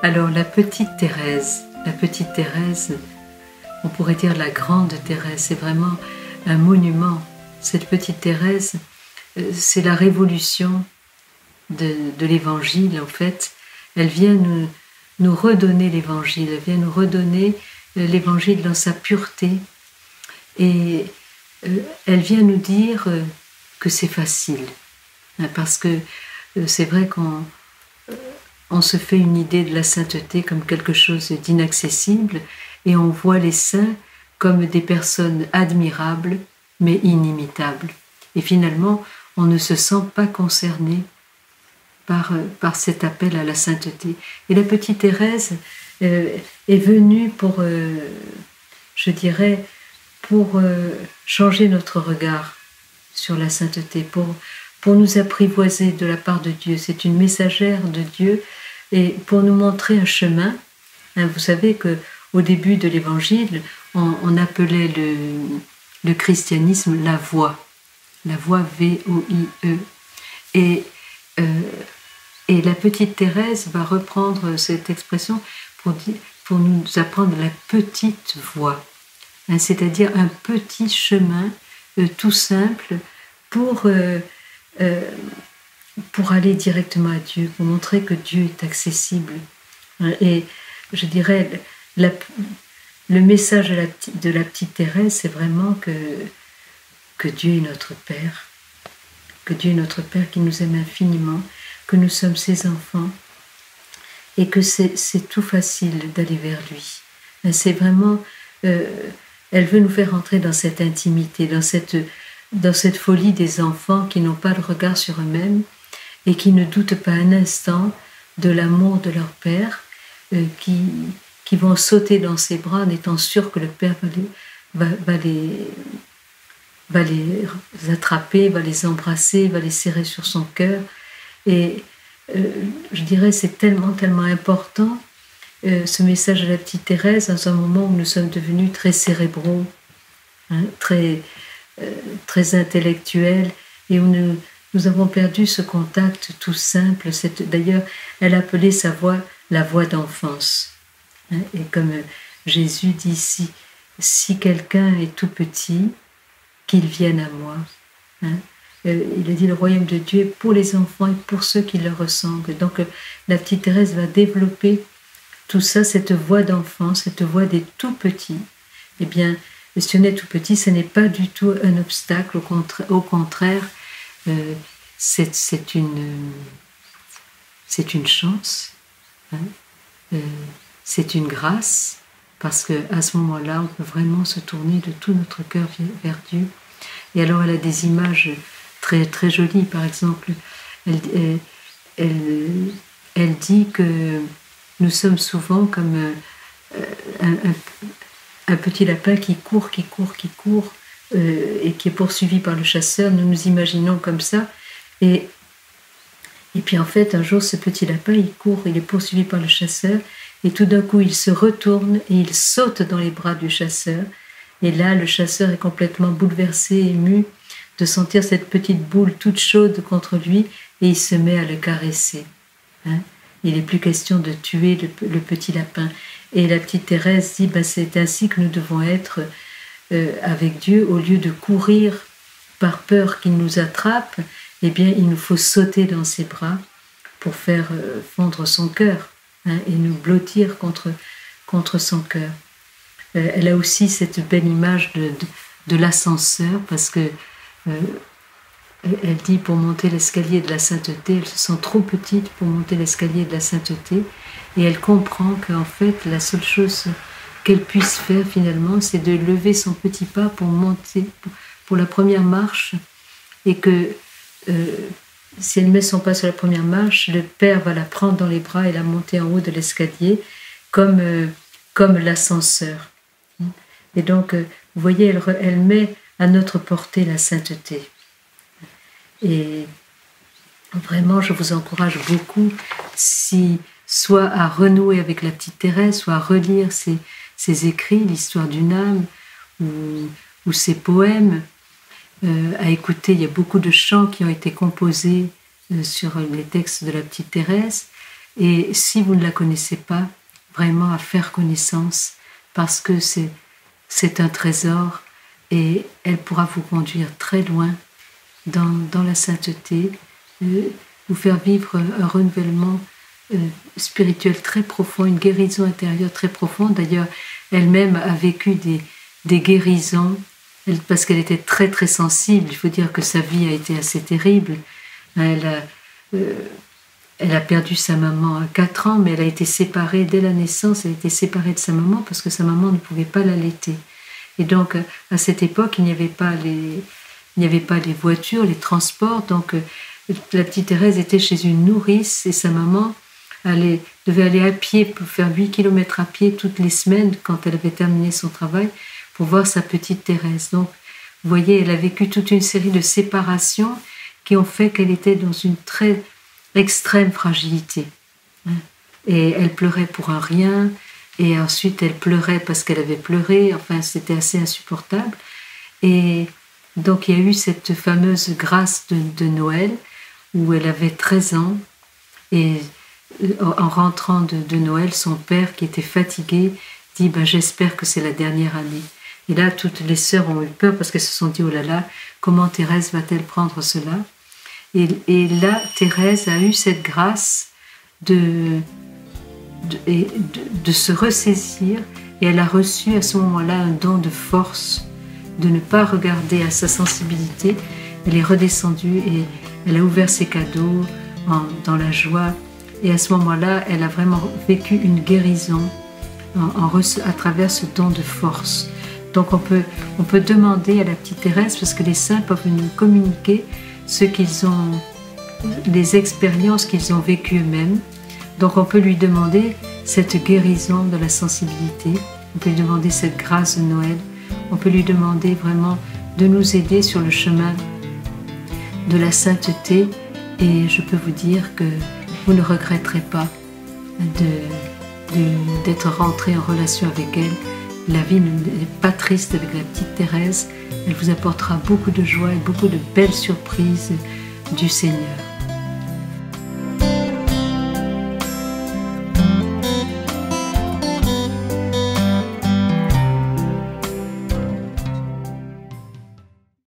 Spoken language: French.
Alors la petite Thérèse, on pourrait dire la grande Thérèse, c'est vraiment un monument. Cette petite Thérèse, c'est la révolution de l'Évangile en fait. Elle vient nous redonner l'Évangile, elle vient nous redonner l'Évangile dans sa pureté. Et elle vient nous dire que c'est facile, parce que c'est vrai qu'on se fait une idée de la sainteté comme quelque chose d'inaccessible et on voit les saints comme des personnes admirables mais inimitables. Et finalement, on ne se sent pas concerné par cet appel à la sainteté. Et la petite Thérèse est venue pour, je dirais, pour changer notre regard sur la sainteté, pour nous apprivoiser de la part de Dieu. C'est une messagère de Dieu et pour nous montrer un chemin. Vous savez qu'au début de l'Évangile, on appelait le christianisme la voie V-O-I-E. Et la petite Thérèse va reprendre cette expression pour nous apprendre la petite voie. C'est-à-dire un petit chemin tout simple pour aller directement à Dieu, pour montrer que Dieu est accessible. Et je dirais, le message de la petite Thérèse, c'est vraiment que Dieu est notre Père, que Dieu est notre Père qui nous aime infiniment, que nous sommes ses enfants et que c'est tout facile d'aller vers lui. C'est vraiment... elle veut nous faire entrer dans cette intimité, dans cette folie des enfants qui n'ont pas le regard sur eux-mêmes et qui ne doutent pas un instant de l'amour de leur Père, qui vont sauter dans ses bras en étant sûrs que le Père va les attraper, va les embrasser, va les serrer sur son cœur. Et je dirais c'est tellement, tellement important ce message de la petite Thérèse dans un moment où nous sommes devenus très cérébraux, très intellectuels et où nous avons perdu ce contact tout simple. D'ailleurs, elle appelait sa voix la voix d'enfance. Et comme Jésus dit, si quelqu'un est tout petit, qu'il vienne à moi. Il a dit le royaume de Dieu est pour les enfants et pour ceux qui le ressemblent. Donc la petite Thérèse va développer tout ça, cette voix d'enfant, cette voix des tout petits. Eh bien, si on est tout petit, ce n'est pas du tout un obstacle, au contraire, c'est une chance, c'est une grâce, parce qu'à ce moment-là, on peut vraiment se tourner de tout notre cœur vers Dieu. Et alors, elle a des images très, très jolies. Par exemple, elle dit que nous sommes souvent comme un petit lapin qui court, et qui est poursuivi par le chasseur. Nous nous imaginons comme ça. Et puis en fait, un jour, ce petit lapin, il court, il est poursuivi par le chasseur. Et tout d'un coup, il se retourne et il saute dans les bras du chasseur. Et là, le chasseur est complètement bouleversé, ému de sentir cette petite boule toute chaude contre lui et il se met à le caresser. Il n'est plus question de tuer le petit lapin. Et la petite Thérèse dit, c'est ainsi que nous devons être avec Dieu. Au lieu de courir par peur qu'il nous attrape, eh bien, il nous faut sauter dans ses bras pour faire fondre son cœur et nous blottir contre son cœur. Elle a aussi cette belle image de l'ascenseur, parce que elle dit pour monter l'escalier de la sainteté, elle se sent trop petite pour monter l'escalier de la sainteté, et elle comprend qu'en fait la seule chose qu'elle puisse faire finalement, c'est de lever son petit pas pour monter, pour la première marche, et que si elle met son pas sur la première marche, le Père va la prendre dans les bras et la monter en haut de l'escalier comme l'ascenseur. Et donc, vous voyez, elle met à notre portée la sainteté. Et vraiment, je vous encourage beaucoup, soit à renouer avec la petite Thérèse, soit à relire ses écrits, l'histoire d'une âme, ou ses poèmes, à écouter. Il y a beaucoup de chants qui ont été composés sur les textes de la petite Thérèse. Et si vous ne la connaissez pas, vraiment à faire connaissance, parce que c'est un trésor et elle pourra vous conduire très loin dans la sainteté, vous faire vivre un renouvellement spirituel très profond, une guérison intérieure très profonde. D'ailleurs, elle-même a vécu des guérisons, parce qu'elle était très très sensible. Il faut dire que sa vie a été assez terrible. Elle a perdu sa maman à 4 ans, mais elle a été séparée dès la naissance. Elle a été séparée de sa maman parce que sa maman ne pouvait pas l'allaiter. Et donc, à cette époque, il n'y avait pas les voitures, les transports. Donc, la petite Thérèse était chez une nourrice et sa maman devait aller à pied pour faire 8 km à pied toutes les semaines quand elle avait terminé son travail pour voir sa petite Thérèse. Donc, vous voyez, elle a vécu toute une série de séparations qui ont fait qu'elle était dans une très extrême fragilité. Et elle pleurait pour un rien, et ensuite elle pleurait parce qu'elle avait pleuré. Enfin, c'était assez insupportable. Et donc, il y a eu cette fameuse grâce de Noël où elle avait 13 ans, et en rentrant de Noël, son père, qui était fatigué, dit « j'espère que c'est la dernière année ». Et là, toutes les sœurs ont eu peur parce qu'elles se sont dit « oh là là, comment Thérèse va-t-elle prendre cela ?» Et là, Thérèse a eu cette grâce de se ressaisir, et elle a reçu à ce moment-là un don de force, de ne pas regarder à sa sensibilité. Elle est redescendue et elle a ouvert ses cadeaux dans la joie. Et à ce moment-là, elle a vraiment vécu une guérison à travers ce don de force. Donc on peut demander à la petite Thérèse, parce que les saints peuvent nous communiquer les expériences qu'ils ont vécues eux-mêmes. Donc on peut lui demander cette guérison de la sensibilité, on peut lui demander cette grâce de Noël, on peut lui demander vraiment de nous aider sur le chemin de la sainteté, et je peux vous dire que vous ne regretterez pas d'être rentré en relation avec elle. La vie n'est pas triste avec la petite Thérèse, elle vous apportera beaucoup de joie et beaucoup de belles surprises du Seigneur.